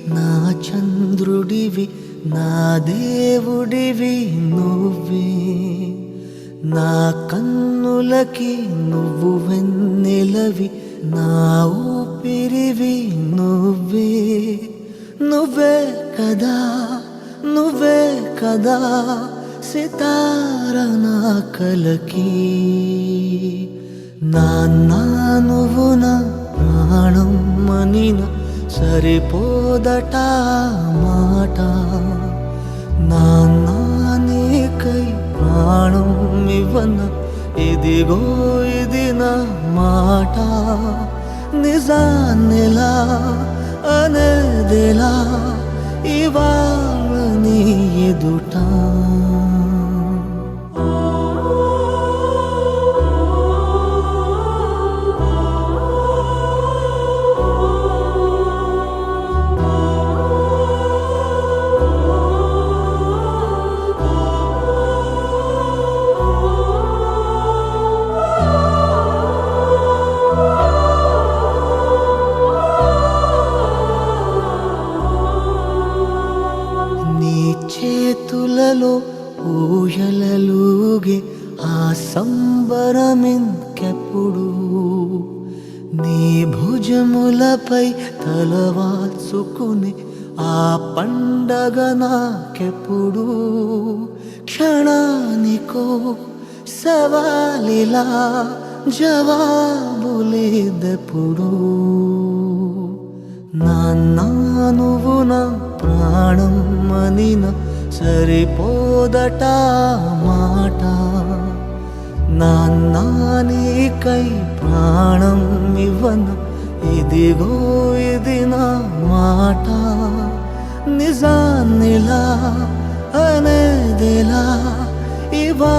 నా చంద్రుడివి నా దేవుడివి నువ్వే నా కన్నులకి నువ్వు వెన్నెలవి నా ఊపిరివి నువ్వే నువ్వే కదా నువ్వే కదా సితార నా కలకి నాన్న నువ్వు నా ప్రాణం మనిన సరిపోదట మాట నాన్న నీకై ప్రాణం ఇవ్వన ఇదిగో ఇది నా మాట నిజాన్నిలా అనేదిలా ఇవాళ నీ ఎదుట చేతులలో ఊయలలుగే ఆ సంబరమింకెప్పుడు నీ భుజములపై తలవాల్చుకుని ఆ పండగ నాకెప్పుడు క్షణానికో సవాలిలా జవాబులేదెప్పుడు నాన్న నువ్వు నా ప్రాణం మనిన సరిపోదట మాట నాన్న నీకై ప్రాణం ఇవ్వన ఇదిగో ఇది నా మాట నిజాన్నిలా అనేదిలా ఇవా